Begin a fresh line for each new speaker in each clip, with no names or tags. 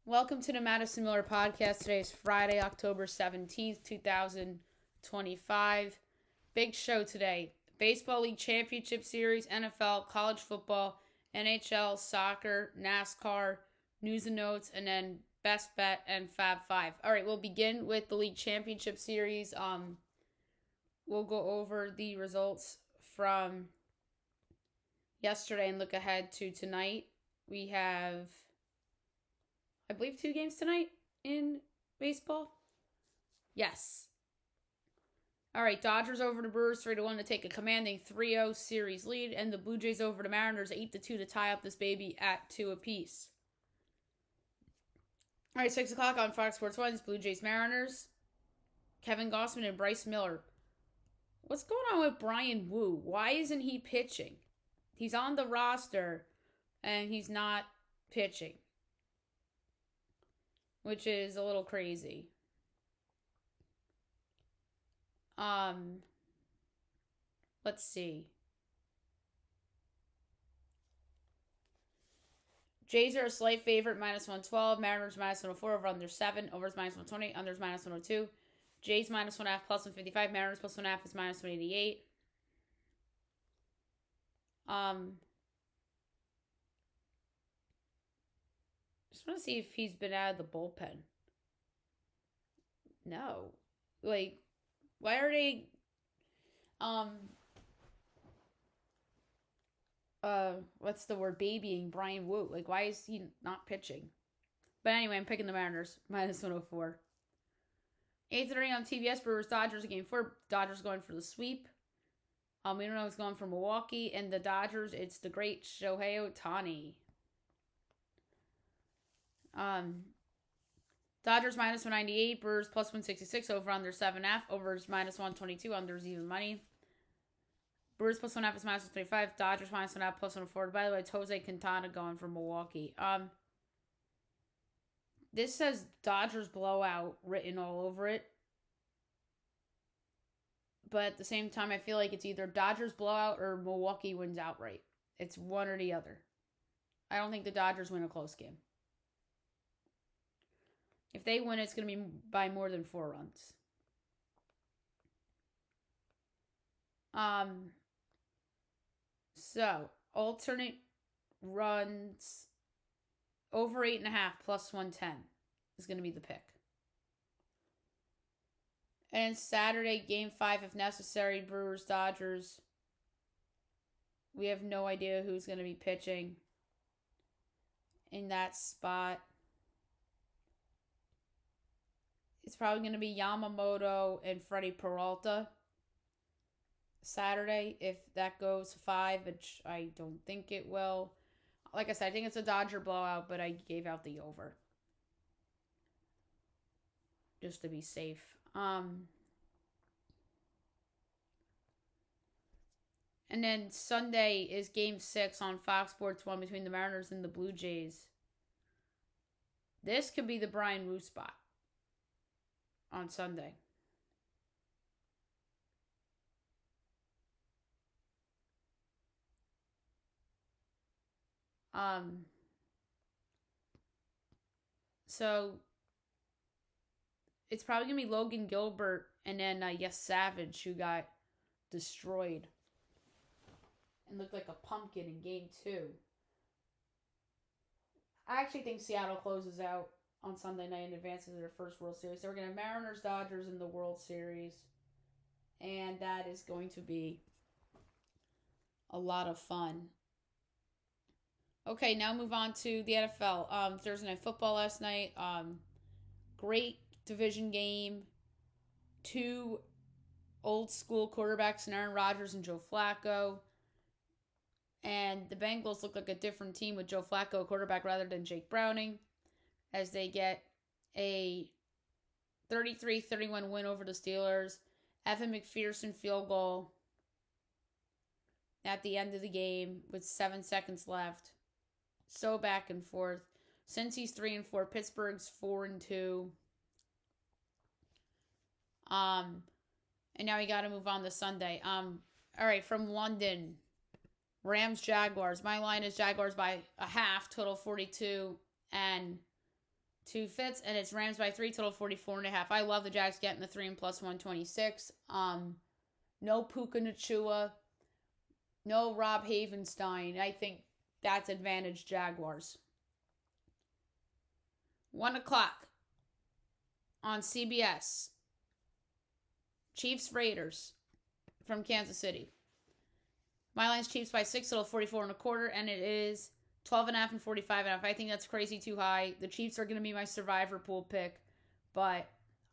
Welcome to the Madison Miller Podcast. Today is Friday, October 17th, 2025. Big show today. Baseball League Championship Series, NFL, college football, NHL, soccer, NASCAR, news and notes, and then best bet and Fab Five. All right, we'll begin with the League Championship Series. We'll go over the results from yesterday and look ahead to tonight. We have, I believe, 2 games tonight in baseball. Yes. All right, Dodgers over the Brewers 3-1 to take a commanding 3-0 series lead, and the Blue Jays over the Mariners 8-2 to tie up this baby at 2 apiece. All right, 6 o'clock on Fox Sports 1's Blue Jays Mariners. Kevin Gausman and Bryce Miller. What's going on with Brian Wu? Why isn't he pitching? He's on the roster, and he's not pitching, which is a little crazy. Let's see. Jays are a slight favorite, minus 112. Mariners minus 104, over under 7. Overs minus 120, unders minus 102. Jays minus 1.5, plus 155. Mariners plus 1.5 is minus 188. Just want to see if he's been out of the bullpen. No. Like, why are they what's the word, babying Brian Wu? Like, why is he not pitching? But anyway, I'm picking the Mariners minus 104. 8:30 on TBS. Brewers Dodgers game 4. Dodgers going for the sweep. We don't know who's going for Milwaukee, and the Dodgers, it's the great Shohei Ohtani. Dodgers minus 198, Brewers plus 166, over under 7.5, overs minus 122, unders even money. Brewers plus 1.5 is minus 125, Dodgers minus 1.5 plus 104. By the way, it's Jose Quintana going for Milwaukee. This says Dodgers blowout written all over it. But at the same time, I feel like it's either Dodgers blowout or Milwaukee wins outright. It's one or the other. I don't think the Dodgers win a close game. If they win, it's going to be by more than 4 runs. So, alternate runs over 8.5 plus 110 is going to be the pick. And Saturday, game 5, if necessary, Brewers, Dodgers. We have no idea who's going to be pitching in that spot. It's probably going to be Yamamoto and Freddie Peralta Saturday, if that goes 5, which I don't think it will. Like I said, I think it's a Dodger blowout, but I gave out the over just to be safe. And then Sunday is game 6 on Fox Sports 1 between the Mariners and the Blue Jays. This could be the Brian Wu spot on Sunday. So it's probably gonna be Logan Gilbert and then Savage, who got destroyed and looked like a pumpkin in game 2. I actually think Seattle closes out on Sunday night in advance of their first World Series. So we're going to have Mariners, Dodgers in the World Series. And that is going to be a lot of fun. Okay, now move on to the NFL. Thursday Night Football last night. Great division game. 2 old school quarterbacks in Aaron Rodgers and Joe Flacco. And the Bengals look like a different team with Joe Flacco quarterback rather than Jake Browning, as they get a 33-31 win over the Steelers. Evan McPherson field goal at the end of the game with 7 seconds left. So back and forth. Cincy's 3-4, Pittsburgh's 4-2. And now we got to move on to Sunday. All right, from London, Rams Jaguars. My line is Jaguars by a half, total 42. And 2 fits, and it's Rams by 3, total 44.5. I love the Jags getting the 3 and plus 126. No Puka Nacua, no Rob Havenstein. I think that's advantage Jaguars. 1 o'clock on CBS. Chiefs Raiders from Kansas City. My line's Chiefs by 6, total 44.25, and it is 12.5 and 45.5. I think that's crazy too high. The Chiefs are going to be my survivor pool pick, but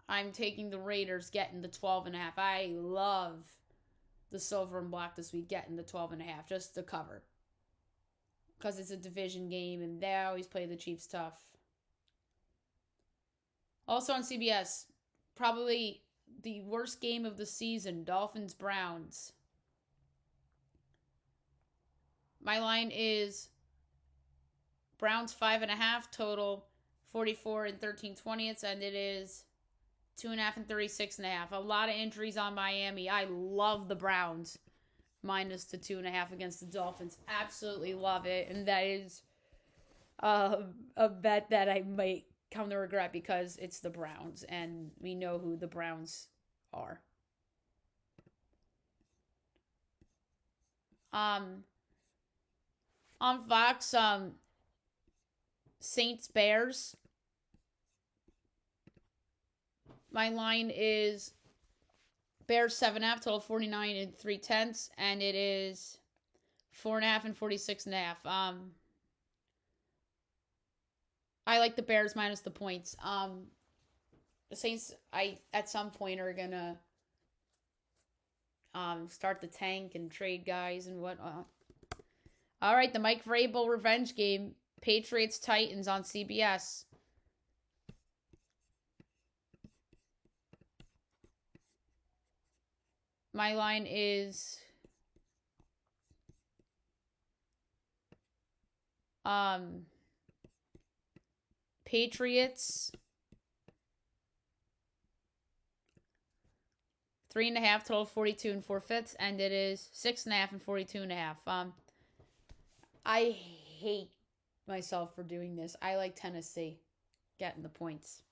I'm taking the Raiders getting the 12.5. I love the silver and black this week getting the 12.5 just to cover, because it's a division game and they always play the Chiefs tough. Also on CBS, probably the worst game of the season, Dolphins-Browns. My line is Browns 5.5, total 44 and 13/20, and it is 2.5 and 36.5. A lot of injuries on Miami. I love the Browns minus the 2.5 against the Dolphins. Absolutely love it, and that is a bet that I might come to regret because it's the Browns, and we know who the Browns are. On Fox, Saints Bears. My line is Bears 7.5, total 49 and 3/10, and it is 4.5 and 46.5. I like the Bears minus the points. The Saints, at some point are gonna start the tank and trade guys and whatnot. All right, the Mike Vrabel revenge game, Patriots Titans on CBS. My line is Patriots 3.5, total 42 and 4/5, and it is 6.5 and 42.5. I hate myself for doing this. I like Tennessee getting the points.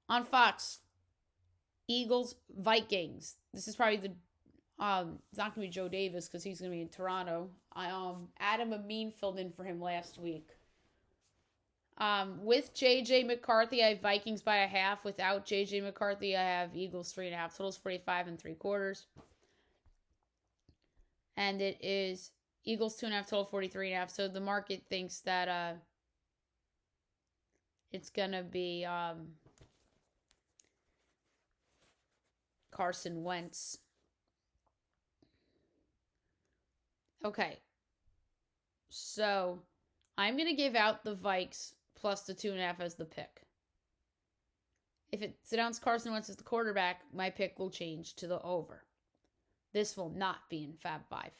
On Fox, Eagles Vikings. This is probably the it's not gonna be Joe Davis because he's gonna be in Toronto. Adam Amin filled in for him last week. With JJ McCarthy, I have Vikings by 1/2. Without JJ McCarthy, I have Eagles 3.5. Totals 45 and 3/4. And it is Eagles 2.5, total 43.5. So the market thinks that it's gonna be Carson Wentz. Okay. So I'm gonna give out the Vikes plus the 2.5 as the pick. If it's announced Carson Wentz as the quarterback, my pick will change to the over. This will not be in Fab 5.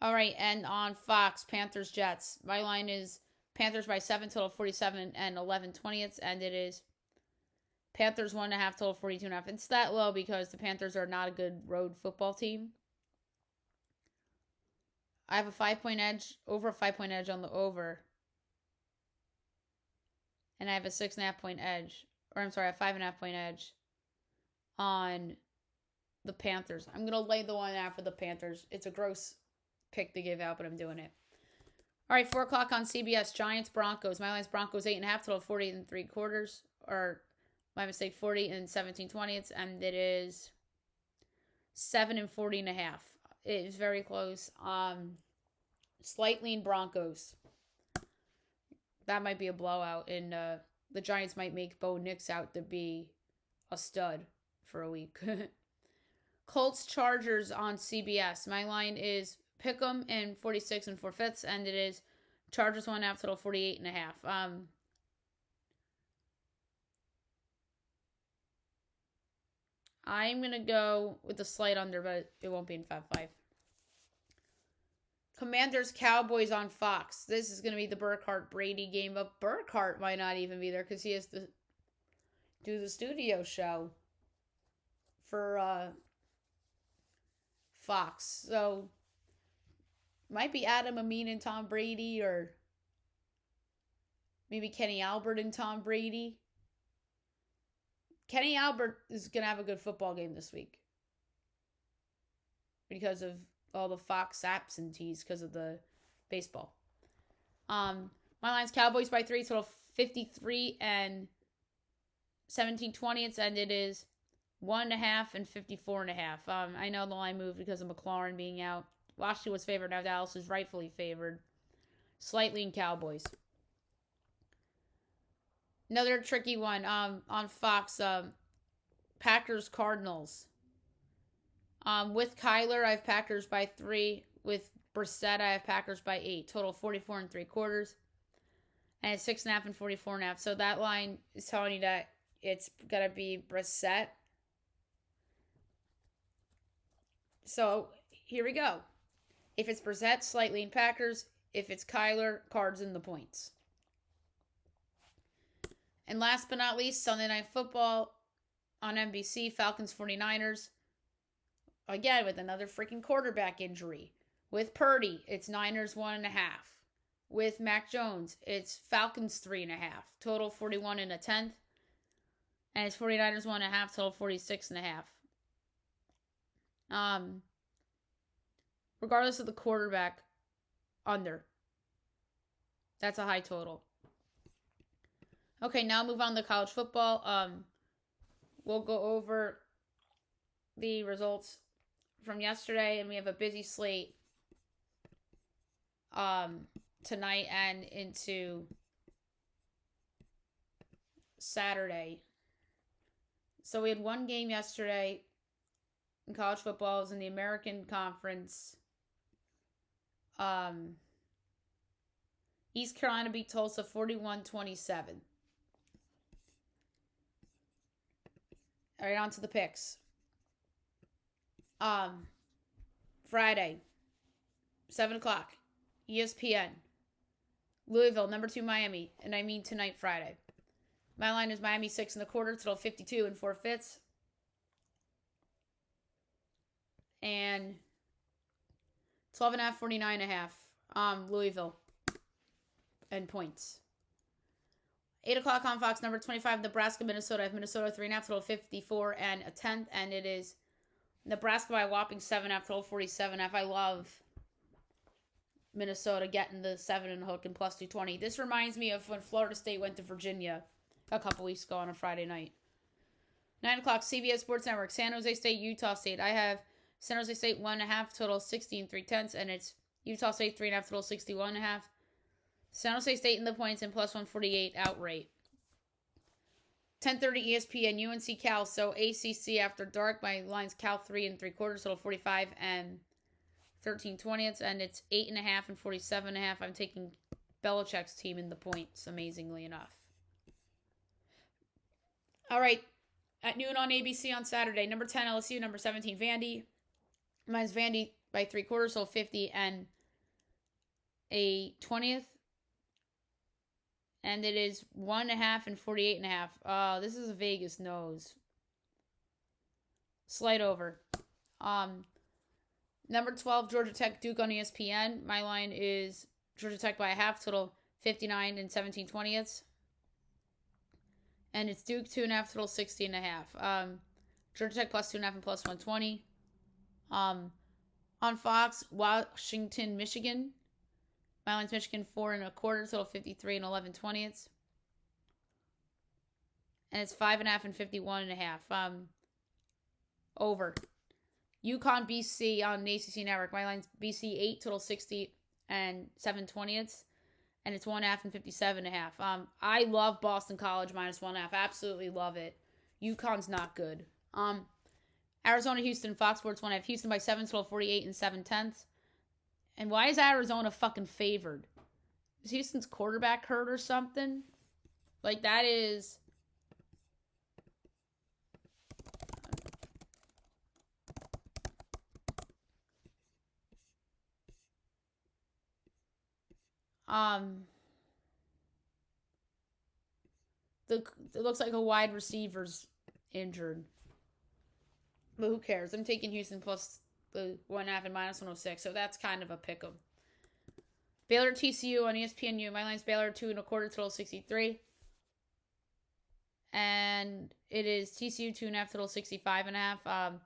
All right, and on Fox, Panthers Jets. My line is Panthers by 7, total 47 and 11/20, and it is Panthers 1.5, total 42.5. It's that low because the Panthers are not a good road football team. I have a 5-point edge, over a 5-point edge on the over. And I have a 6.5-point edge, or I'm sorry, a 5.5-point edge on the Panthers. I'm going to lay the 1.5 for the Panthers. It's a gross pick to give out, but I'm doing it. All right, 4 o'clock on CBS, Giants Broncos. My line's Broncos 8.5, total 40 and 3/4, or my mistake, 40 and 17/20, and it is 7 and 40.5. It is very close. Slightly in Broncos. That might be a blowout, and the Giants might make Bo Nix out to be a stud for a week. Colts Chargers on CBS. My line is Pick'em and 46 and 4/5, and it is Chargers 1.5, total 48.5. I'm going to go with a slight under, but it won't be in Fab 5. Commanders Cowboys on Fox. This is going to be the Burkhardt Brady game, but Burkhardt might not even be there because he has to do the studio show for Fox. So might be Adam Amin and Tom Brady, or Maybe Kenny Albert and Tom Brady. Kenny Albert is going to have a good football game this week because of all the Fox absentees because of the baseball. My line's Cowboys by 3, total 53 and 17/20, and it is 1.5 and 54.5. I know the line moved because of McLaurin being out. Washington was favored. Now Dallas is rightfully favored, slightly in Cowboys. Another tricky one on Fox. Packers Cardinals. With Kyler, I have Packers by 3. With Brissett, I have Packers by 8. Total 44 3/4. And it's 6.5 and 44.5. So that line is telling you that it's gonna be Brissett. So here we go. If it's Brissett, slightly in Packers. If it's Kyler, Cards in the points. And last but not least, Sunday Night Football on NBC, Falcons 49ers. Again, with another freaking quarterback injury. With Purdy, it's Niners 1.5. With Mac Jones, it's Falcons 3.5. Total 41 1/10. And it's 49ers 1.5. Total 46.5. Regardless of the quarterback, under. That's a high total. Okay, now move on to college football. We'll go over the results from yesterday, and we have a busy slate tonight and into Saturday. So we had one game yesterday in college football. It was in the American Conference. East Carolina beat Tulsa 41-27. All right, on to the picks. Friday, 7 o'clock, ESPN. Louisville, number 2 Miami, and I mean tonight, Friday. My line is Miami 6.25, total 52 4/5. And 12.5, 49.5. Louisville and points. 8 o'clock on Fox, number 25, Nebraska, Minnesota. I have Minnesota 3.5, total 54 1/10, and it is Nebraska by a whopping 7.5, total 47.5. I love Minnesota getting the 7 and a hook and plus 220. This reminds me of when Florida State went to Virginia a couple weeks ago on a Friday night. 9 o'clock, CBS Sports Network, San Jose State, Utah State. I have San Jose State 1.5, total 60 3/10, and it's Utah State 3.5, total 61.5. San Jose State in the points and plus 148 outright. 10:30 ESPN, UNC Cal. So ACC after dark. My line's Cal 3 3/4, total 45 13/20, and it's 8.5 and 47.5. I'm taking Belichick's team in the points, amazingly enough. All right, at noon on ABC on Saturday, number 10 LSU, number 17 Vandy. Mine's Vandy by 3/4, so 50 and a 20th. And it is 1.5 and 48.5. This is a Vegas nose. Slight over. Number 12, Georgia Tech, Duke on ESPN. My line is Georgia Tech by a half, total 59 and 17/20. And it's Duke 2.5, total 60.5. Georgia Tech plus 2.5 and plus 120. On Fox, Washington, Michigan. My line's Michigan 4 1/4, total 53 and 11/20. And it's 5.5 and 51.5. Over. UConn, BC on the ACC Network. My line's BC 8, total 60 and 7/20. And it's 1.5 and 57.5. I love Boston College minus 1.5. Absolutely love it. UConn's not good. Arizona, Houston, Fox Sports 1. I have Houston by 7, total 48 and 7/10. And why is Arizona fucking favored? Is Houston's quarterback hurt or something? Like, that is... it looks like a wide receiver's injured. But who cares? I'm taking Houston plus the 1.5 and minus 106, so that's kind of a pick 'em. Baylor TCU on ESPNU. My line's Baylor 2.25, total 63. And it is TCU 2.5, total 65.5.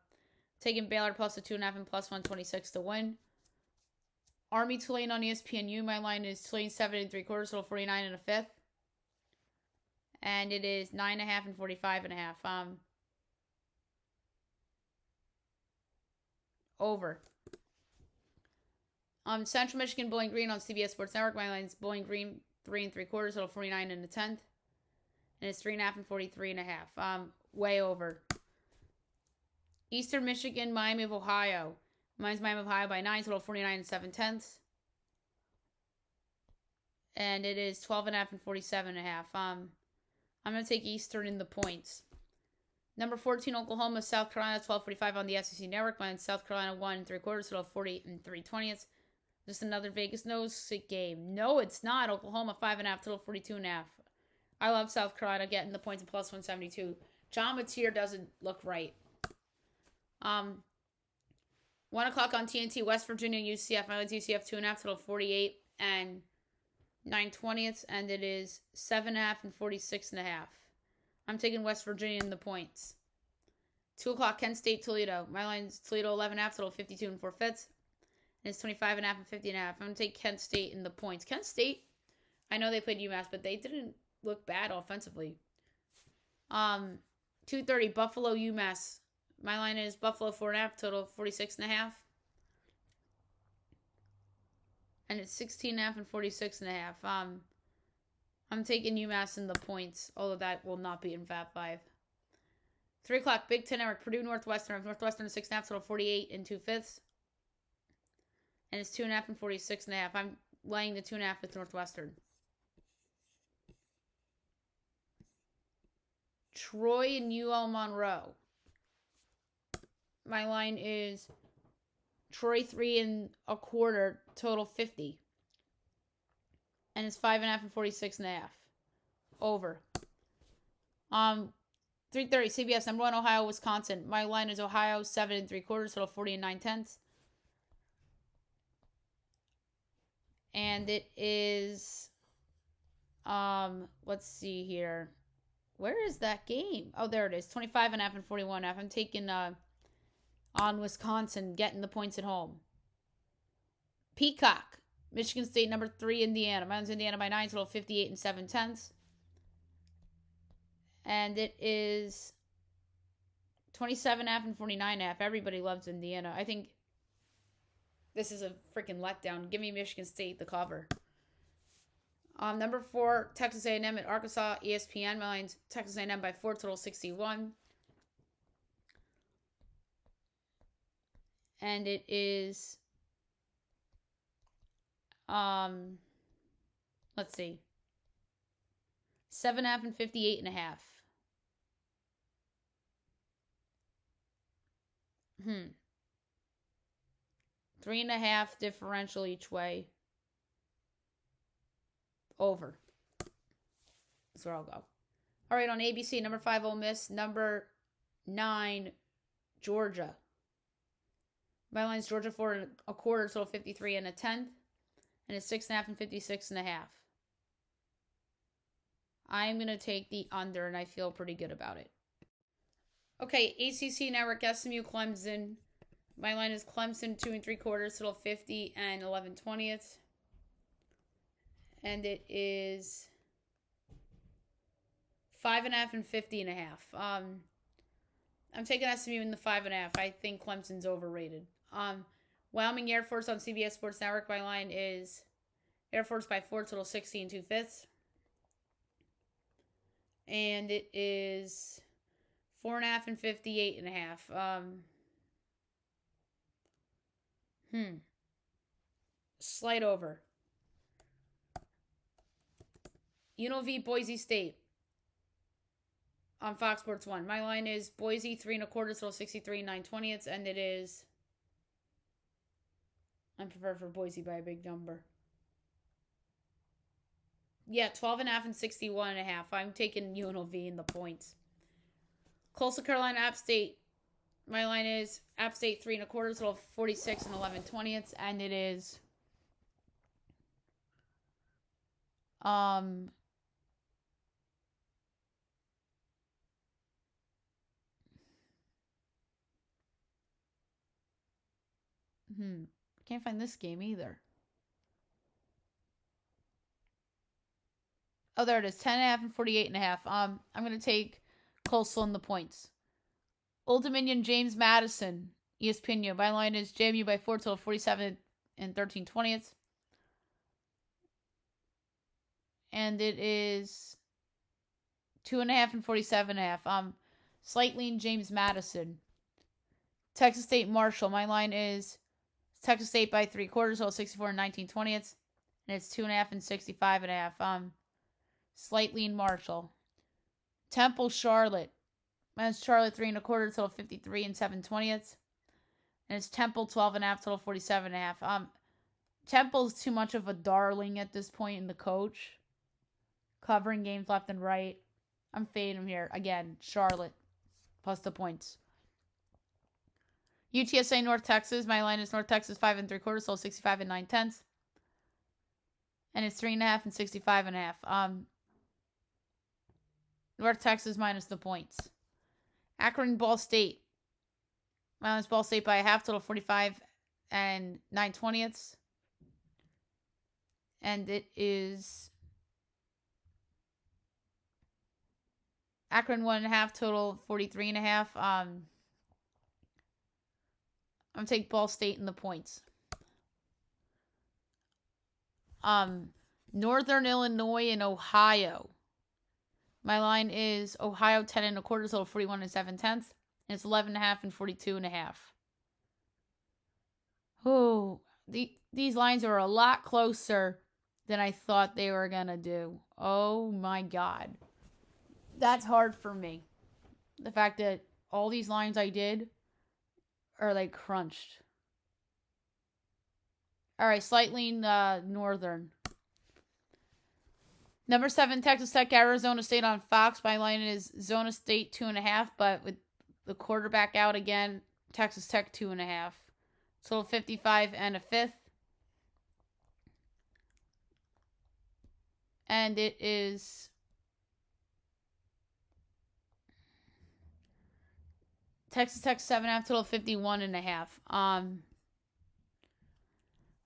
Taking Baylor plus the 2.5 and plus 126 to win. Army Tulane on ESPNU. My line is Tulane 7.75, total 49.5. And it is 9.5 and 45.5. Over. Central Michigan Bowling Green on CBS Sports Network. My line is Bowling Green 3.75, total 49 and a 10th. And it's 3.5 and 43.5. Way over. Eastern Michigan, Miami of Ohio. Mine's Miami of Ohio by 9, total 49 and 7/10. And it is 12.5 and 47.5. I'm going to take Eastern in the points. Number 14, Oklahoma, South Carolina, 12:45 on the SEC Network. Mine's South Carolina 1.75, total 40 and 3/20. Just another Vegas nose game. No, it's not. Oklahoma 5.5, total 42.5. I love South Carolina getting the points and plus 172. John Mateer doesn't look right. 1 o'clock on TNT, West Virginia, UCF. My line's UCF 2.5, total 48 and 9/20, and it is 7.5 and 46.5. I'm taking West Virginia in the points. 2 o'clock, Kent State, Toledo. My line's Toledo 11.5, total 52 and 4/5. And it's 25.5 and 50.5. I'm going to take Kent State in the points. Kent State, I know they played UMass, but they didn't look bad offensively. 2:30, Buffalo, UMass. My line is Buffalo 4.5, total 46.5. And it's 16.5 and 46.5. I'm taking UMass in the points, although that will not be in Fab 5. 3 o'clock, Big Ten Network, Purdue Northwestern. Northwestern 6.5, total 48 and 2/5. And it's 2.5 and 46.5. I'm laying the 2.5 with Northwestern. Troy and UL Monroe. My line is Troy 3.25, total 50. And it's 5.5 and 46.5. Over. 3:30, CBS, number 1, Ohio, Wisconsin. My line is Ohio 7.75, total 40 and 9/10. And it is, let's see here. Where is that game? Oh, there it is. 25.5 and 41.5. I'm taking on Wisconsin, getting the points at home. Peacock, Michigan State, number 3, Indiana. Mine's Indiana by 9, total 58 and 7/10. And it is 27.5 and 49.5. Everybody loves Indiana. I think this is a freaking letdown. Give me Michigan State, the cover. Number 4, Texas A&M at Arkansas, ESPN. My line's Texas A&M by 4, total 61. And it is, let's see, 7.5 and 58.5. 3.5 differential each way. Over. That's where I'll go. All right, on ABC, number 5, Ole Miss. Number 9, Georgia. My line's Georgia 4.25, total 53 and a 10th. And it's 6.5 and 56.5. I'm going to take the under, and I feel pretty good about it. Okay, ACC Network, SMU, Clemson. My line is Clemson 2.75, total 50 and 11/20. And it is 5.5 and 50.5. I'm taking SMU in the 5.5. I think Clemson's overrated. Wyoming Air Force on CBS Sports Network. My line is Air Force by 4, total 60 and 2/5. And it is 4.5 and 58.5. Slight over. UNLV Boise State on Fox Sports 1. My line is Boise 3.25, total 63 and 9/20, and it is, I prefer for Boise by a big number. Yeah, 12.5 and 61.5. I'm taking UNLV in the points. Coastal Carolina App State. My line is App State 3.25, total 46 and 11/20, and it is Um, Can't find this game either. Oh, there it is. 10.5 and 48.5. I'm gonna take Coastal in the points. Old Dominion James Madison, ESPN. My line is JMU by 4 total 47 and 13/20. And it is 2.5 and 47.5. Slightly in James Madison. Texas State Marshall. My line is Texas State by 3/4, so 64 and 19/20. And it's 2.5 and 65.5. Slightly in Marshall. Temple Charlotte. Mine's Charlotte 3.25, total 53 and 7/20. And it's Temple 12.5, total 47.5. Temple's too much of a darling at this point in the coach. Covering games left and right. I'm fading him here. Again, Charlotte. Plus the points. UTSA North Texas. My line is North Texas 5.75, so 65 and 9/10. And it's 3.5 and 65.5. North Texas minus the points. Akron Ball State. My line is Ball State by a half, total 45 and 9/20. And it is Akron 1.5, total 43.5. I'm gonna take Ball State in the points. Northern Illinois and Ohio. My line is Ohio 10.25, total 41 and 7/10. And it's 11.5 and 42.5. Oh, these lines are a lot closer than I thought they were gonna do. Oh my god. That's hard for me. The fact that all these lines I did are like crunched. Alright, slightly northern. Number 7, Texas Tech, Arizona State on Fox. My line is Zona State 2.5, but with the quarterback out again, Texas Tech 2.5. Total 55 and a 5th. And it is Texas Tech 7.5, total 51.5.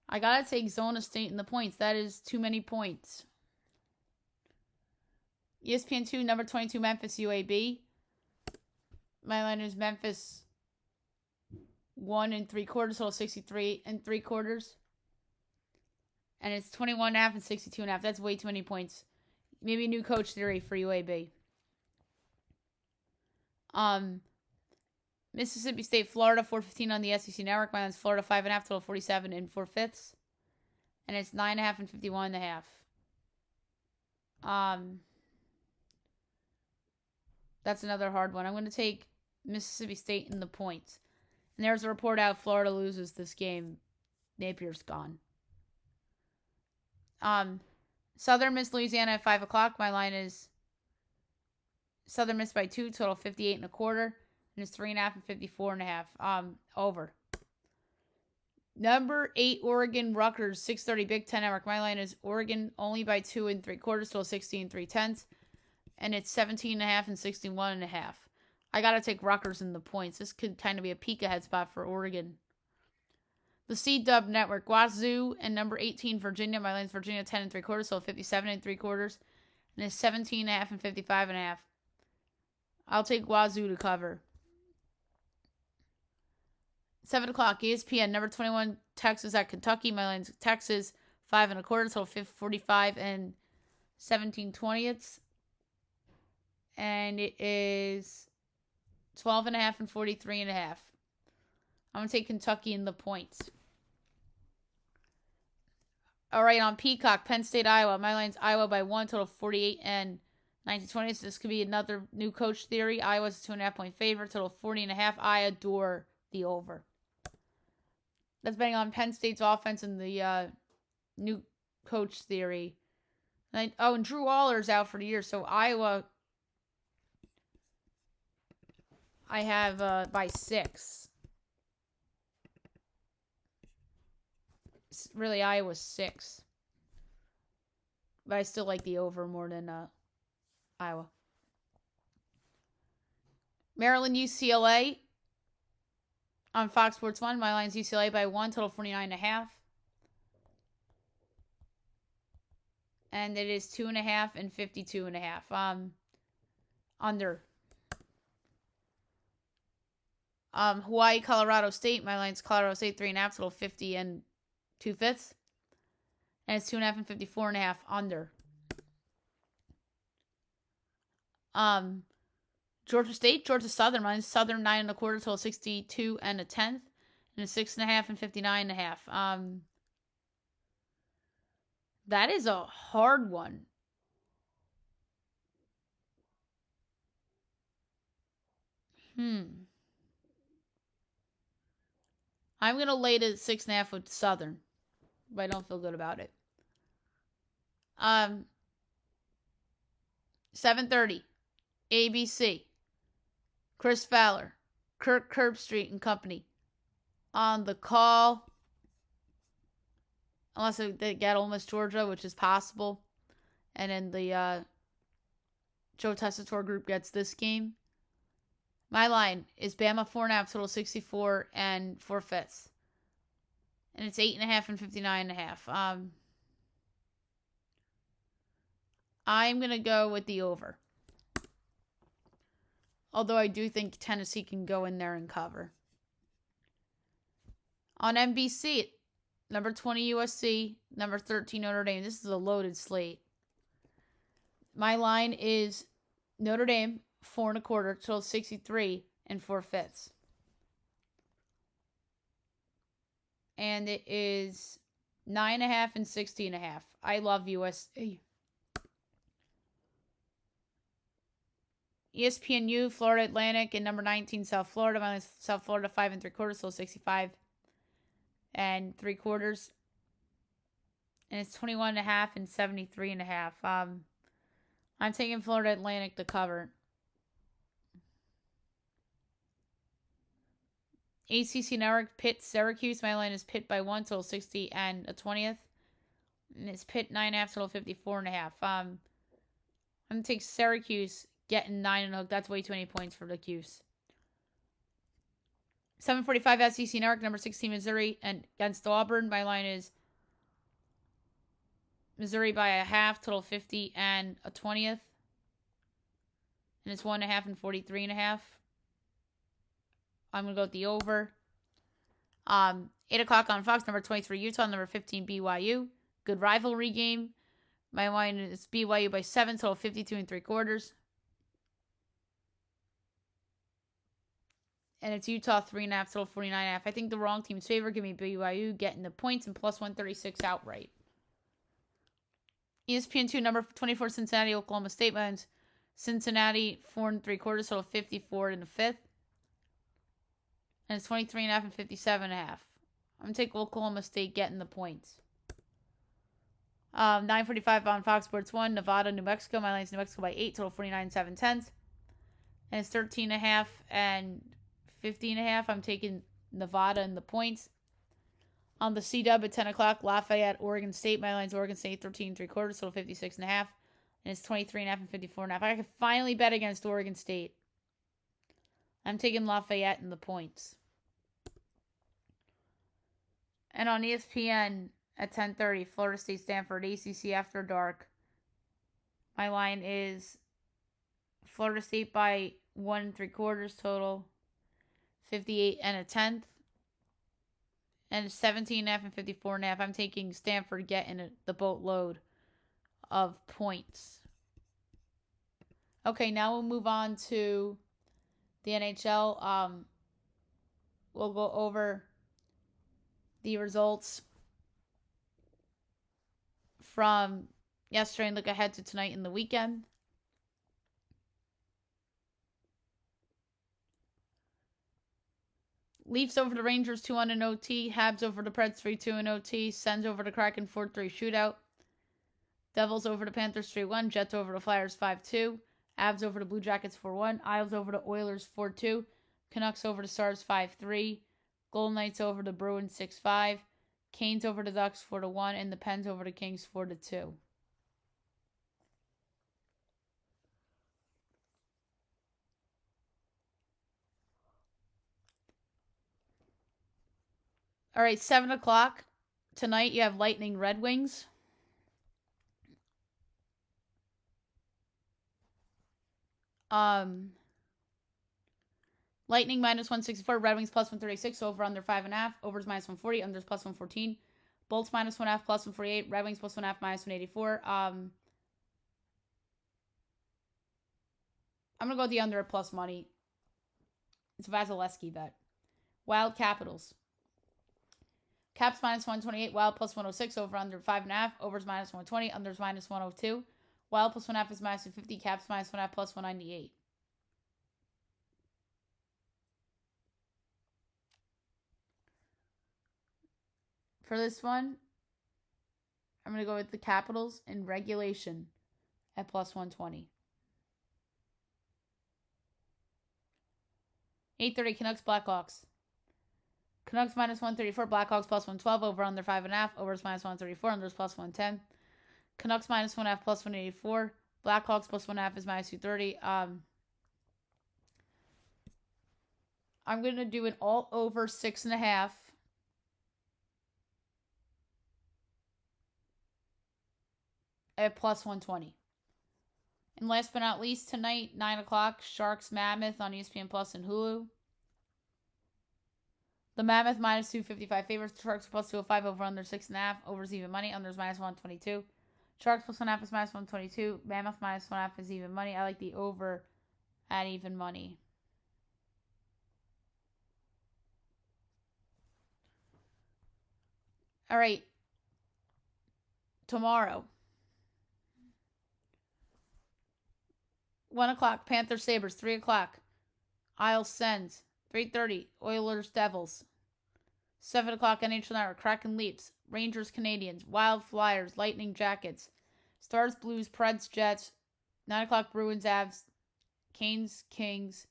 I gotta take Zona State in the points. That is too many points. ESPN 2, number 22, Memphis UAB. My line is Memphis 1.75, total 63 3/4. And it's 21.5 and 62.5. That's way too many points. Maybe new coach theory for UAB. Mississippi State, Florida, 4:15 on the SEC Network. My line's Florida 5.5, total 47 4/5. And it's 9.5 and 51.5. That's another hard one. I'm going to take Mississippi State in the points. And there's a report out Florida loses this game. Napier's gone. Southern Miss Louisiana at 5 o'clock. My line is Southern Miss by 2, total 58.25. And it's 3.5 and 54.5. Over. Number 8, Oregon Rutgers, 6:30 Big Ten Network. My line is Oregon only by 2.75, total 16 3/10. And it's 17.5 and 61.5. I gotta take Rutgers in the points. This could kind of be a peek ahead spot for Oregon. The C-Dub Network, Wazoo and number 18, Virginia. My line's Virginia 10.75, so 57.75. And it's 17.5 and 55.5. I'll take Wazoo to cover. 7 o'clock, ESPN, number 21, Texas at Kentucky. My line's Texas 5.25, so 45 and 17/20. And it is 12.5 and 43.5. I'm going to take Kentucky in the points. All right, on Peacock, Penn State, Iowa. My line's Iowa by 1, total 48 and 19/20. So this could be another new coach theory. Iowa's a 2.5-point favorite, total 40.5. I adore the over. That's betting on Penn State's offense and the new coach theory. And Drew Waller's out for the year, so Iowa I have by 6. Really, Iowa's 6. But I still like the over more than Iowa. Maryland UCLA on Fox Sports 1. My line's UCLA by 1, total 49.5. And it is 2.5 and 52.5. Under. Hawaii, Colorado State. My line's Colorado State 3.5, total 50 and 2/5. And it's 2.5 and 54.5. Under. Georgia State, Georgia Southern. Mine's Southern 9.25, total 62 and 1/10. And it's 6.5 and 59.5. That is a hard one. I'm going to lay to 6.5 with Southern, but I don't feel good about it. 7:30, ABC. Chris Fowler, Kirk Herbstreit and company on the call. Unless they get Ole Miss Georgia, which is possible. And then the Joe Tessitore group gets this game. My line is Bama 4.5, total 64 and 4/5. And it's 8.5 and 59.5. I'm going to go with the over. Although I do think Tennessee can go in there and cover. On NBC, number 20 USC, number 13 Notre Dame. This is a loaded slate. My line is Notre Dame 4.25, total 63 and 4/5. And it is 9.5 and 60.5. I love USC. ESPNU, Florida Atlantic, and number 19 South Florida. My South Florida 5.75, so 65 and 3/4. And it's 21.5 and 73.5. I'm taking Florida Atlantic to cover. ACC Network, Pitt, Syracuse. My line is Pitt by 1, total 60 and 1/20. And it's Pitt 9.5, total 54.5. I'm going to take Syracuse getting 9 and hook. That's way too many points for the Cuse. 7:45 SEC Network, number 16 Missouri and against Auburn. My line is Missouri by 1/2, total 50 and 1/20. And it's 1.5 and 43.5. I'm going to go with the over. 8 o'clock on Fox, number 23 Utah, number 15 BYU. Good rivalry game. My line is BYU by 7, total 52 and 3/4. And it's Utah 3.5, total 49.5. I think the wrong team's favor. Give me BYU getting the points and plus 136 outright. ESPN2, number 24 Cincinnati, Oklahoma State. Mine's Cincinnati 4.75, total 54 in the 5th. And it's 23.5 and 57.5. I'm going to take Oklahoma State getting the points. 9:45 on Fox Sports 1, Nevada, New Mexico. My line's New Mexico by 8, total 49 7/10. And it's 13.5 and 50.5. I'm taking Nevada in the points. On the C-Dub at 10 o'clock, Lafayette, Oregon State. My line's Oregon State 13 3/4, total 56.5. And it's 23.5 and 54.5. I can finally bet against Oregon State. I'm taking Lafayette in the points. And on ESPN at 10:30, Florida State, Stanford, ACC After Dark. My line is Florida State by 1 3/4, total 58 and 1/10. And 17.5 and 54.5. I'm taking Stanford getting the boatload of points. Okay, now we'll move on to the NHL. We'll go over the results from yesterday and look ahead to tonight and the weekend. Leafs over the Rangers 2-1 in OT. Habs over the Preds 3-2 in OT. Sens over the Kraken 4-3 shootout. Devils over the Panthers 3-1. Jets over the Flyers 5-2. Avs over the Blue Jackets 4-1. Isles over the Oilers 4-2. Canucks over the Stars 5-3. Golden Knights over the Bruins 6-5. Canes over the Ducks 4-1. And the Pens over the Kings 4-2. All right, 7 o'clock tonight. You have Lightning Red Wings. Lightning minus 164, Red Wings plus 136, over under 5.5, overs minus 140, unders plus 114, Bolts minus 1.5 plus 148, Red Wings plus 1.5 minus 184. I'm gonna go the under at plus money. It's a Vasilevsky bet. Wild Capitals. Caps minus 128, Wild plus 106, over under 5.5, overs minus 120, unders minus 102. Wild plus 1.5 is minus 250, Caps minus 1.5 plus 198. For this one, I'm going to go with the Capitals in regulation at plus 120. 8:30 Canucks Blackhawks. Canucks minus 134, Blackhawks plus 112, over under 5.5, overs minus 134, unders plus 110. Canucks minus 1.5 plus 184, Blackhawks plus 1.5 is minus 230. I'm going to do an all over 6.5. At plus 120. And last but not least, tonight, 9 o'clock, Sharks Mammoth on ESPN Plus and Hulu. The Mammoth minus 255 favorites. Sharks plus 205, over under 6.5. Overs even money. Unders minus 122. Sharks plus 1.5 is minus 122. Mammoth minus 1.5 is even money. I like the over at even money. All right. Tomorrow, 1 o'clock, Panthers Sabres. 3 o'clock, Isles Sens. 3:30, Oilers Devils. 7 o'clock, NHL Network, Kraken Leafs. Rangers Canadians. Wild Flyers. Lightning Jackets. Stars Blues. Preds Jets. 9 o'clock, Bruins Avs. Canes Kings.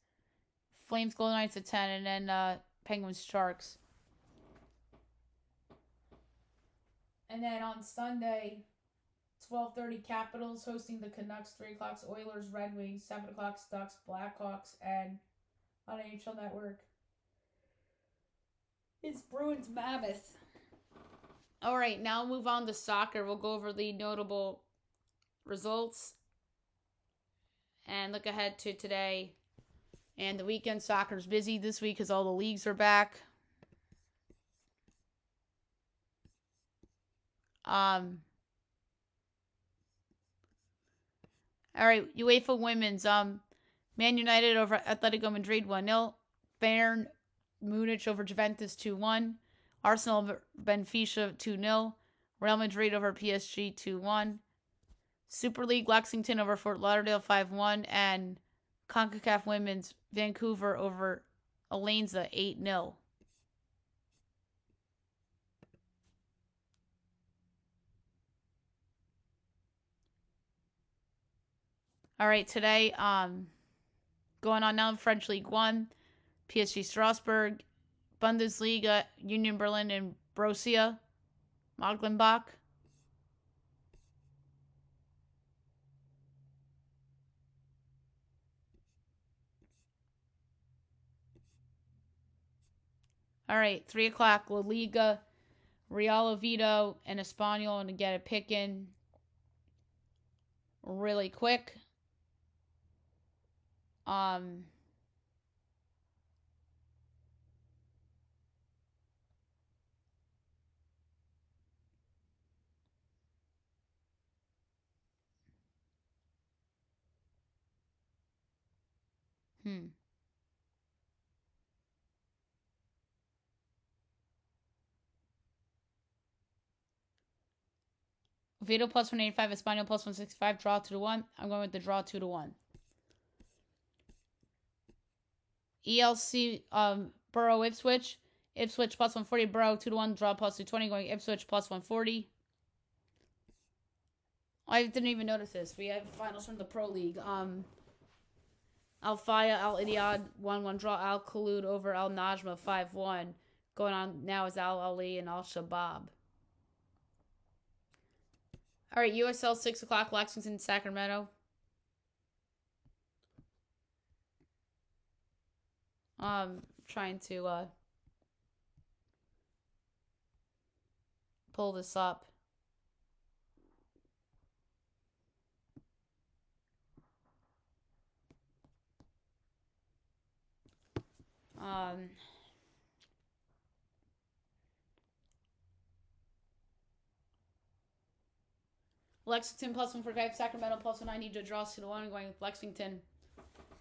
Flames Golden Knights at 10. And then Penguins Sharks. And then on Sunday, 12:30, Capitals hosting the Canucks. 3 o'clock, Oilers Red Wings. 7 o'clock, Ducks Blackhawks. And on NHL Network, it's Bruins Mammoth. All right, now move on to soccer. We'll go over the notable results and look ahead to today and the weekend. Soccer's busy this week because all the leagues are back. All right, UEFA Women's. Man United over Atletico Madrid 1-0. Bayern Munich over Juventus 2-1. Arsenal over Benfica 2-0. Real Madrid over PSG 2-1. Super League Lexington over Fort Lauderdale 5-1. And CONCACAF Women's Vancouver over Alianza 8-0. All right, today, going on now, French League 1, PSG Strasbourg, Bundesliga, Union Berlin and Borussia Mönchengladbach. All right, 3 o'clock, La Liga, Real Oviedo and Espanyol, and to get it picking really quick. Oviedo plus 185, Espanyol plus 165, draw 2-1. I'm going with the draw 2-1. ELC Borough Ipswich. Ipswich plus 140, Borough 2-1, draw plus 220, going Ipswich plus 140. I didn't even notice this. We have finals from the Pro League. Al Faya Al Ittihad 1-1 draw. Al Khaloud over Al Najma 5-1. Going on now is Al Ali and Al Shabab. All right, USL 6 o'clock, Lexington Sacramento. Trying to pull this up. Lexington plus 145, Sacramento plus 190, to draw 2-1. Going with Lexington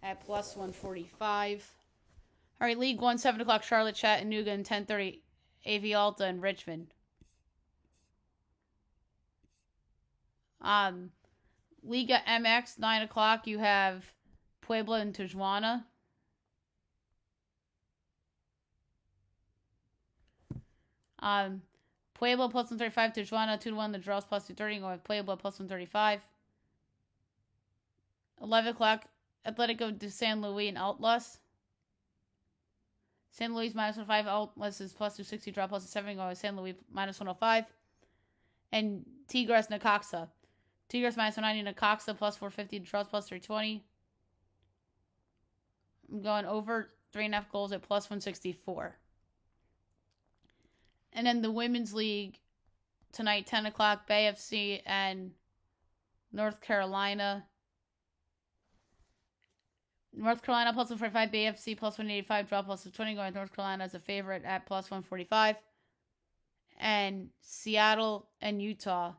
at plus 145. All right, League One, 7 o'clock, Charlotte, Chattanooga, and 10:30, AV Alta and Richmond. Liga MX, 9 o'clock, you have Puebla and Tijuana. Puebla plus 135, Tijuana 2-1, the draws plus 230, going with Puebla plus 135. 11 o'clock, Atletico de San Luis and Atlas. San Luis minus 105, Atlas is plus 260, draw plus 7, going with San Luis minus 105. And Tigres Necaxa. Tigres minus 190, Necaxa plus 450, draws plus 320. I'm going over 3.5 goals at plus 164. And then the Women's League tonight, 10 o'clock, Bay FC and North Carolina. North Carolina plus 145, Bay FC plus 185, draw plus 20, going North Carolina as a favorite at plus 145. And Seattle and Utah.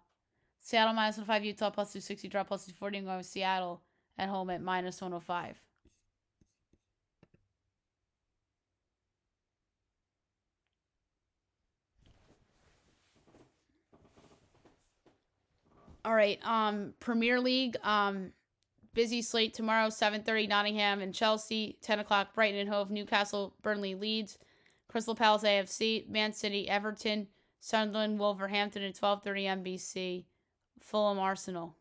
Seattle minus 105, Utah plus 260, draw plus 240, going with Seattle at home at minus 105. All right, Premier League, busy slate tomorrow, 7:30, Nottingham and Chelsea, 10 o'clock, Brighton and Hove, Newcastle, Burnley, Leeds, Crystal Palace, AFC, Man City, Everton, Sunderland, Wolverhampton, and 12:30 NBC, Fulham, Arsenal.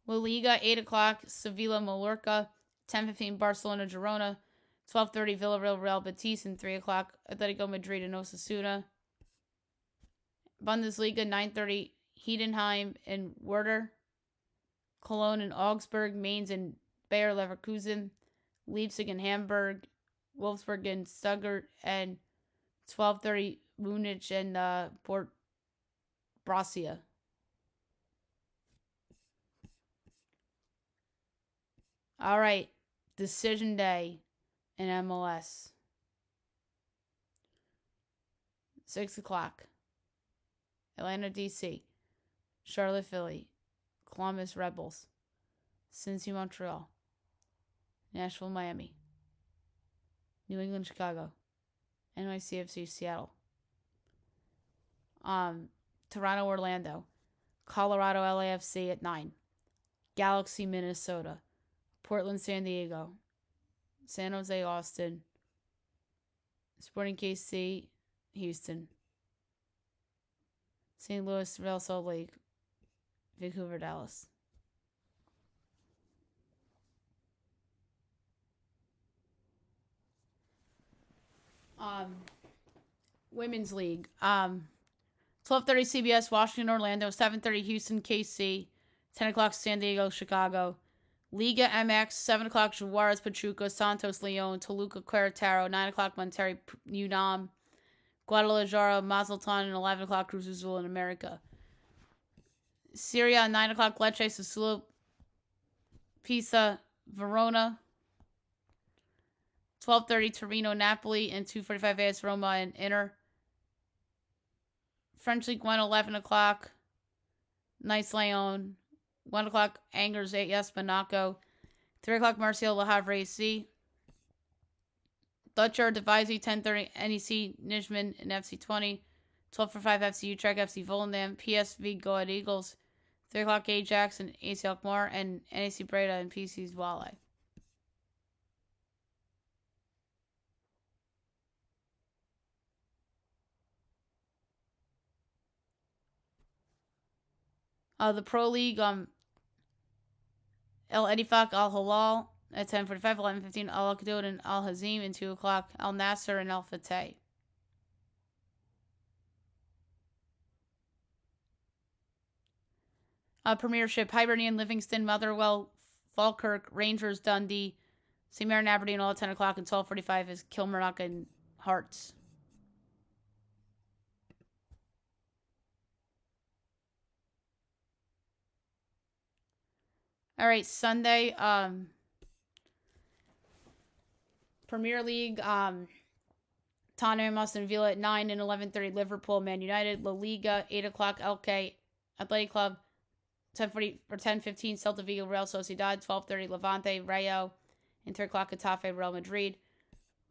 La Liga, 8 o'clock, Sevilla, Mallorca, 10:15, Barcelona, Girona, 12:30, Villarreal, Real Betis, and 3 o'clock, Atletico Madrid and Osasuna. Bundesliga, 9:30, Heidenheim and Werder, Cologne and Augsburg, Mainz and Bayer Leverkusen, Leipzig and Hamburg, Wolfsburg and Stuttgart, and 12:30, Munich and Port Borussia. All right, decision day in MLS. 6 o'clock, Atlanta, DC, Charlotte, Philly, Columbus, Rebels, Cincy, Montreal, Nashville, Miami, New England, Chicago, NYCFC, Seattle, Toronto, Orlando, Colorado, LAFC at 9, Galaxy, Minnesota, Portland, San Diego, San Jose, Austin, Sporting KC, Houston, St. Louis, Real Salt Lake, Vancouver, Dallas. Women's League. 12:30 CBS, Washington, Orlando, 7:30 Houston, KC, 10 o'clock San Diego, Chicago. Liga MX, 7 o'clock Juarez, Pachuca, Santos, Leon, Toluca, Querétaro, 9 o'clock Monterrey, UNAM, Guadalajara, Mazatlan, and 11 o'clock Cruz Azul in America. Syria, 9 o'clock Lecce, Sassuolo, Pisa, Verona. 12:30 Torino, Napoli, and 2:45 AS Roma and Inter. French League 1, 11 o'clock, Nice, Lyon. 1 o'clock Angers, AS Monaco. 3 o'clock Marseille, Le Havre AC. Dutch Eredivisie, 10:30 NEC, Nijmegen, and FC 20. 12:45 FC Utrecht, FC Volendam, PSV Go Ahead Eagles. 3 o'clock Ajax and AC Alkmaar, and NEC Breda and PC Zwolle. The Pro League, El Ettifaq, Al Hilal at 10:45, 11:15 Al Qadud and Al Hazim, and 2 o'clock Al Nasser and Al Fateh. Premiership, Hibernian, Livingston, Motherwell, Falkirk, Rangers, Dundee, St. Mary and Aberdeen all at 10 o'clock, and 12:45 is Kilmarnock and Hearts. All right, Sunday, Premier League, Tottenham, Aston Villa at 9 and 11:30, Liverpool, Man United. La Liga, 8 o'clock, LK, Athletic Club, 10:40 or 10:15, Celta Vigo, Real Sociedad, 12:30, Levante, Rayo, and 3 o'clock, Getafe, Real Madrid.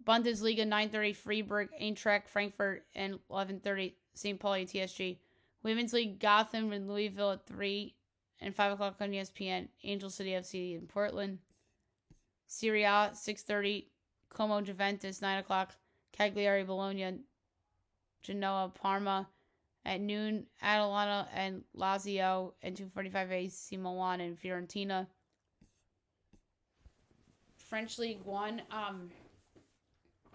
Bundesliga, 9:30, Freiburg, Eintracht, Frankfurt, and 11:30, St. Pauli, TSG. Women's League, Gotham and Louisville at 3 and 5 o'clock on ESPN, Angel City FC in Portland. Serie A, 6:30, Como, Juventus, 9 o'clock, Cagliari, Bologna, Genoa, Parma. At noon, Atalanta and Lazio, and 2:45 AC Milan and Fiorentina. French League 1,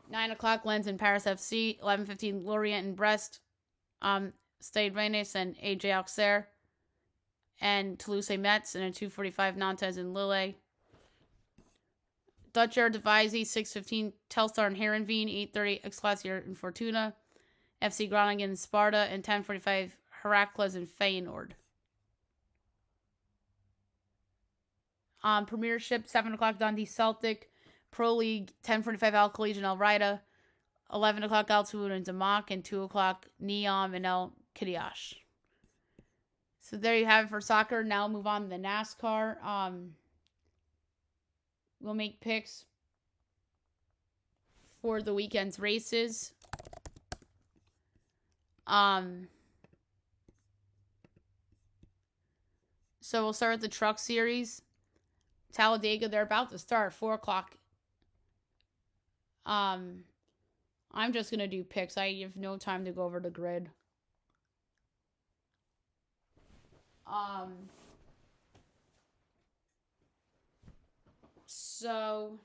9 o'clock, Lens and Paris FC, 11:15, Lorient and Brest, Stade Rennes and AJ Auxerre, and Toulouse Metz, and at 2:45, Nantes and Lille. Dutch Eredivisie, 6:15, Telstar and Heerenveen, 8:30, Excelsior and Fortuna, FC Groningen and Sparta, and 10:45, Heracles and Feyenoord. Premiership, 7 o'clock, Dundee Celtic. Pro League, 10:45, Al Khalij and El Rida. 11 o'clock, Al Twood and Damak, and 2 o'clock, Neom and El Kadiash. So there you have it for soccer. Now move on to the NASCAR. We'll make picks for the weekend's races. So we'll start with the Truck Series. Talladega, they're about to start, 4 o'clock. I'm just going to do picks. I have no time to go over the grid. So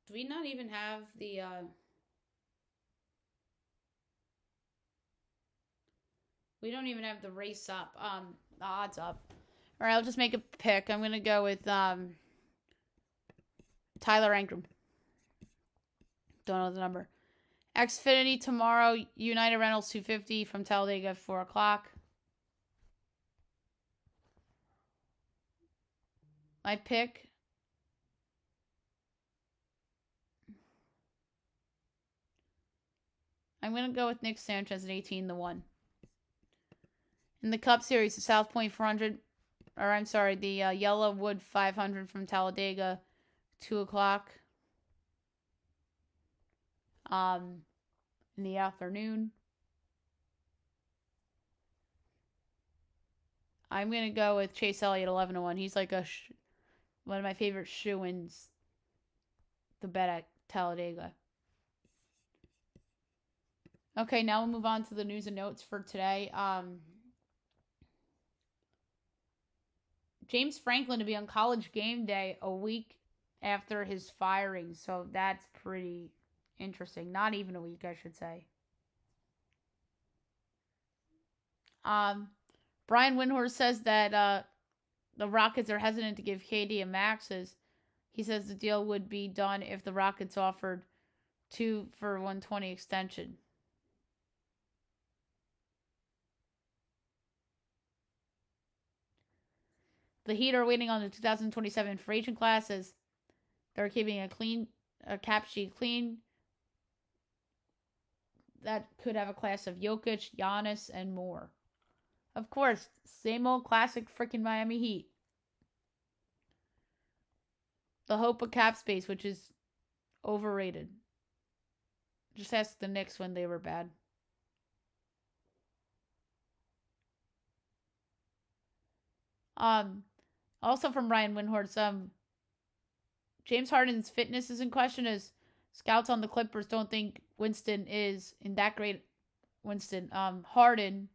do we not even have the we don't even have the race up, the odds up. All right, I'll just make a pick. I'm gonna go with Tyler Ankrum. Don't know the number. Xfinity tomorrow, United Rentals 250 from Talladega at 4 o'clock. My pick. I'm going to go with Nick Sanchez at 18-1. In the Cup Series, the South Point 400, or I'm sorry, the Yellowwood 500 from Talladega, 2 o'clock. In the afternoon. I'm going to go with Chase Elliott 11-1. He's like one of my favorite shoo-ins to bet at Talladega. Okay, now we'll move on to the news and notes for today. James Franklin to be on College Game Day a week after his firing, so that's pretty interesting. Not even a week, I should say. Brian Windhorst says that the Rockets are hesitant to give KD a max. He says the deal would be done if the Rockets offered 2 for 120 extension. The Heat are waiting on the 2027 free agent class as they're keeping a cap sheet clean. That could have a class of Jokic, Giannis, and more. Of course, same old classic freaking Miami Heat. The hope of cap space, which is overrated. Just ask the Knicks when they were bad. Also from Ryan Windhorst, James Harden's fitness is in question as scouts on the Clippers don't think Winston is in that great. Harden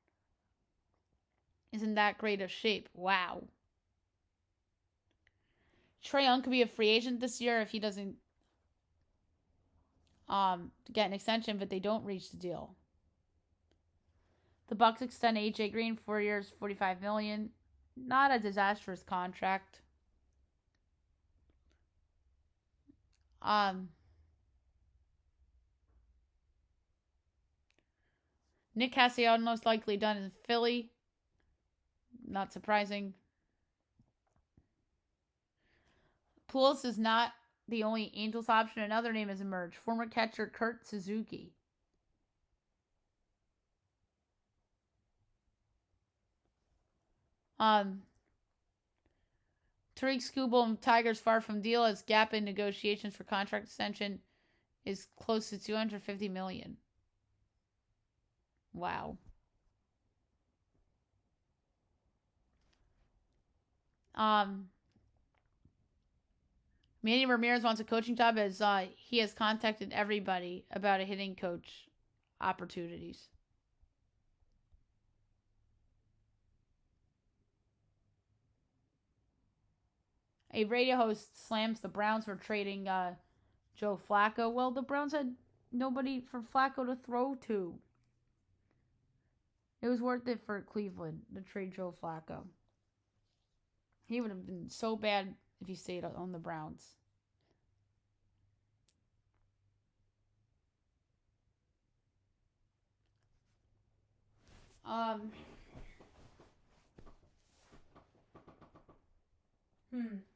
is in that great of shape. Wow. Trae Young could be a free agent this year if he doesn't get an extension, but they don't reach the deal. The Bucks extend AJ Green 4 years, $45 million. Not a disastrous contract. Nick Castellanos likely done in Philly. Not surprising. Pujols is not the only Angels option. Another name has emerged. Former catcher Kurt Suzuki. Tariq Skubal and Tigers far from deal as gap in negotiations for contract extension is close to $250 million. Wow. Manny Ramirez wants a coaching job as he has contacted everybody about a hitting coach opportunities. A radio host slams the Browns for trading Joe Flacco. Well, the Browns had nobody for Flacco to throw to. It was worth it for Cleveland to trade Joe Flacco. He would have been so bad if he stayed on the Browns.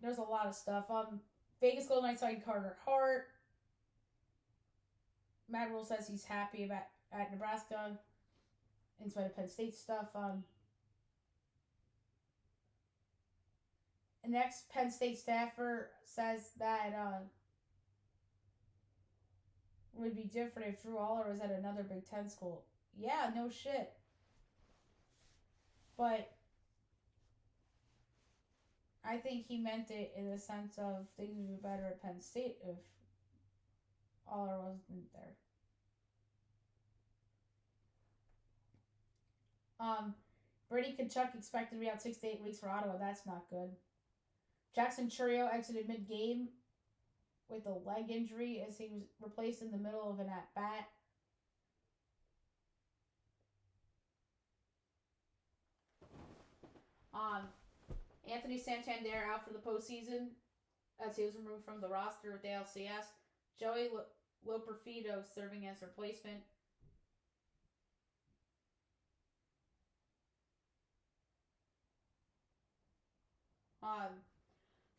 There's a lot of stuff. Vegas Golden Knights signed Carter Hart. Matt Rule says he's happy at Nebraska, in spite of Penn State stuff. An ex-Penn State staffer says that would be different if Drew Aller was at another Big Ten school. Yeah, no shit. But I think he meant it in the sense of things would be better at Penn State if Aller wasn't there. Brady Tkachuk expected to be out 6 to 8 weeks for Ottawa. That's not good. Jackson Chourio exited mid-game with a leg injury as he was replaced in the middle of an at-bat. Anthony Santander out for the postseason as he was removed from the roster with the LCS. Joey Loperfido serving as replacement.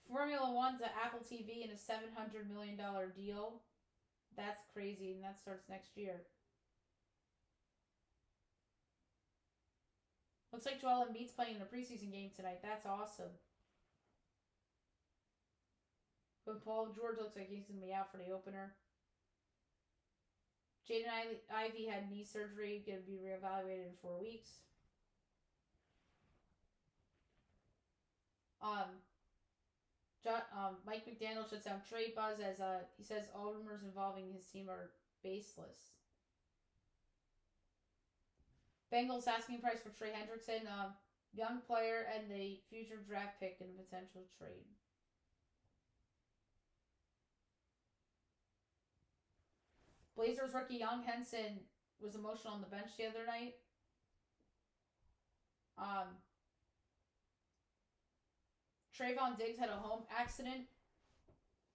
Formula One's at Apple TV in a $700 million deal. That's crazy, and that starts next year. Looks like Joel Embiid's playing in a preseason game tonight. That's awesome. But Paul George looks like he's going to be out for the opener. Jaden Ivey had knee surgery, going to be reevaluated in 4 weeks. Mike McDaniel shuts down trade buzz as he says all rumors involving his team are baseless. Bengals asking price for Trey Hendrickson, young player and the future draft pick in a potential trade. Blazers rookie Young Henson was emotional on the bench the other night. Trayvon Diggs had a home accident,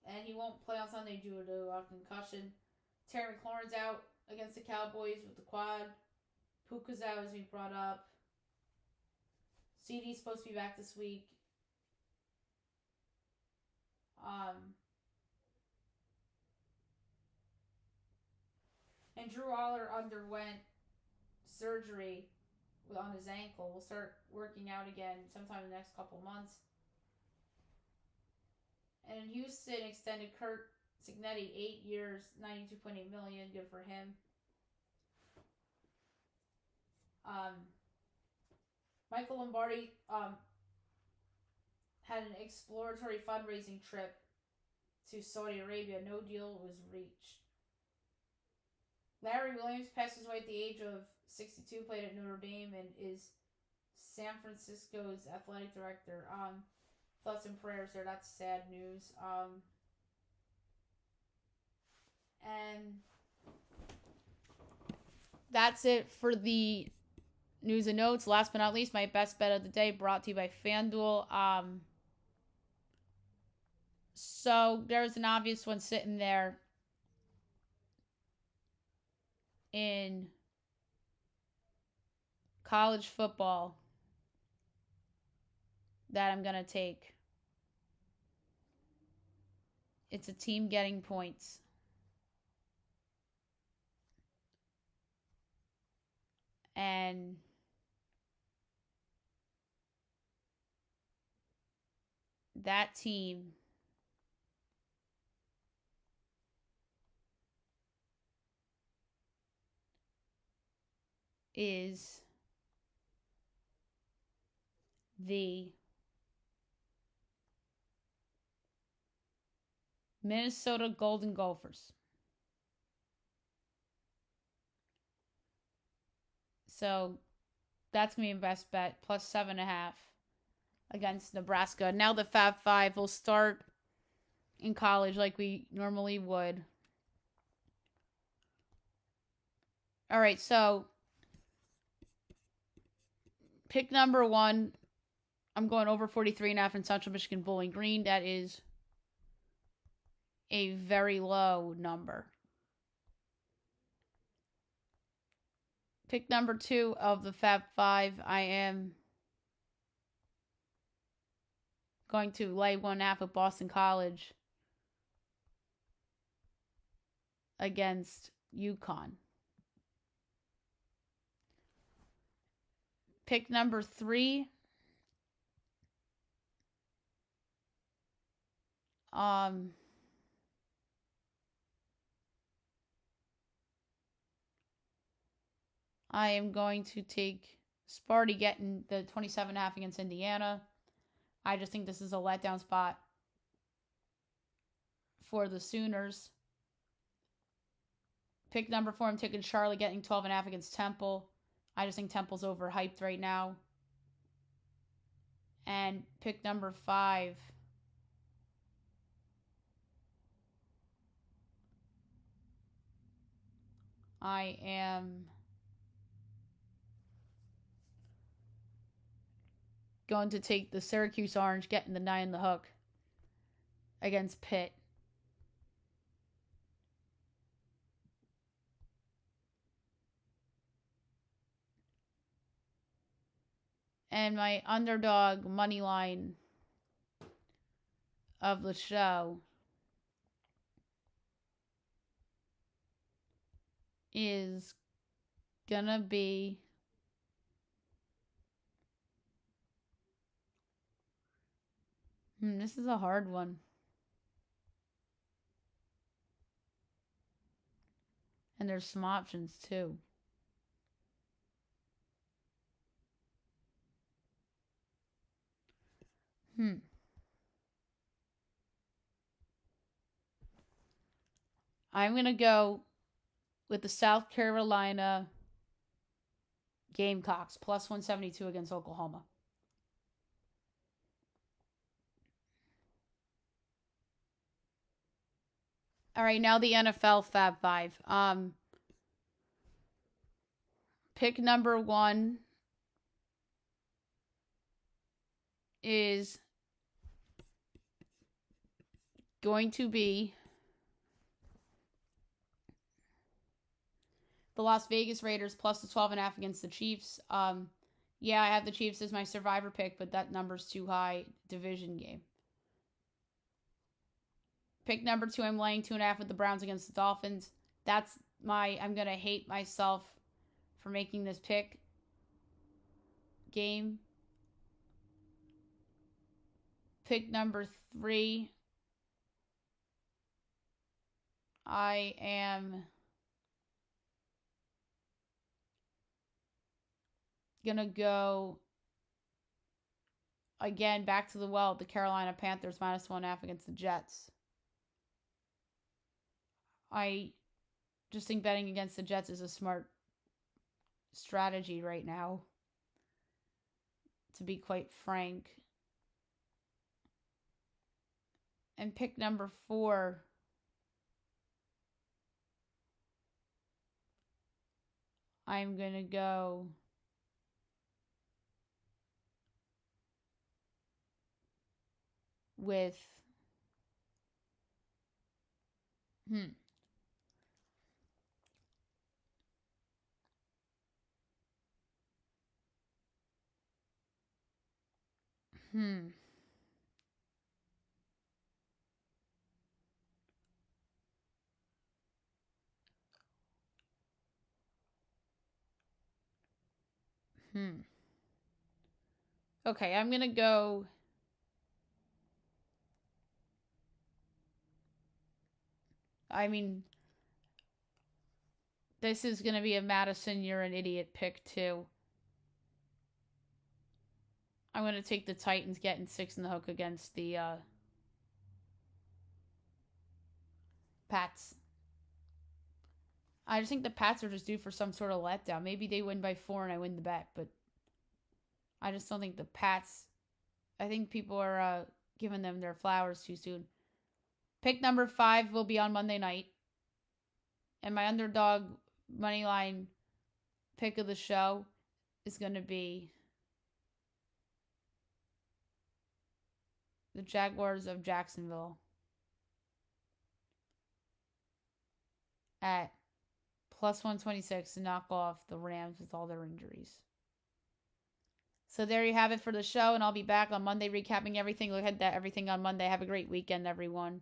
and he won't play on Sunday due to a concussion. Terry McLaurin's out against the Cowboys with the quad. Puka's out, as we brought up. CD's supposed to be back this week. And Drew Aller underwent surgery on his ankle. Will start working out again sometime in the next couple months. And in Houston, extended Kurt Signetti 8 years, $92.8 million. Good for him. Michael Lombardi had an exploratory fundraising trip to Saudi Arabia. No deal was reached. Larry Williams passes away at the age of 62, played at Notre Dame, and is San Francisco's athletic director. thoughts and prayers there. That's sad news. And that's it for the news and notes. Last but not least, my best bet of the day brought to you by FanDuel. So there's an obvious one sitting there in college football that I'm going to take. It's a team getting points. And that team is the Minnesota Golden Gophers. So that's going to be my best bet, plus 7.5 against Nebraska. Now the Fab Five will start in college like we normally would. All right, so pick number 1, I'm going over 43.5 in Central Michigan Bowling Green. That is a very low number. Pick number 2 of the Fab Five, I am going to lay 1.5 with Boston College against UConn. Pick number 3, I am going to take Sparty getting the 27.5 against Indiana. I just think this is a letdown spot for the Sooners. Pick number 4, I'm taking Charlotte getting 12.5 against Temple. I just think Temple's overhyped right now. And pick number 5, I am going to take the Syracuse Orange getting the 9 in the hook against Pitt. And my underdog money line of the show is gonna be this is a hard one. And there's some options too. I'm going to go with the South Carolina Gamecocks, plus 172 against Oklahoma. All right, now the NFL Fab Five. Pick number 1 is going to be the Las Vegas Raiders plus the 12.5 against the Chiefs. Yeah, I have the Chiefs as my survivor pick, but that number's too high. Division game. Pick number 2, I'm laying 2.5 with the Browns against the Dolphins. I'm going to hate myself for making this pick game. Pick number 3, I am going to go again back to the well, the Carolina Panthers minus 1.5 against the Jets. I just think betting against the Jets is a smart strategy right now, to be quite frank. And pick number 4. I'm going to go with hmm. Hmm. Hmm. Okay, I'm going to go. I mean, this is going to be a Madison, you're an idiot pick, too. I'm going to take the Titans getting 6 in the hook against the Pats. I just think the Pats are just due for some sort of letdown. Maybe they win by 4 and I win the bet, but I just don't think the Pats. I think people are giving them their flowers too soon. Pick number 5 will be on Monday night. And my underdog money line pick of the show is going to be the Jaguars of Jacksonville at plus 126 to knock off the Rams with all their injuries. So there you have it for the show, and I'll be back on Monday recapping everything. Look at that everything on Monday. Have a great weekend, everyone.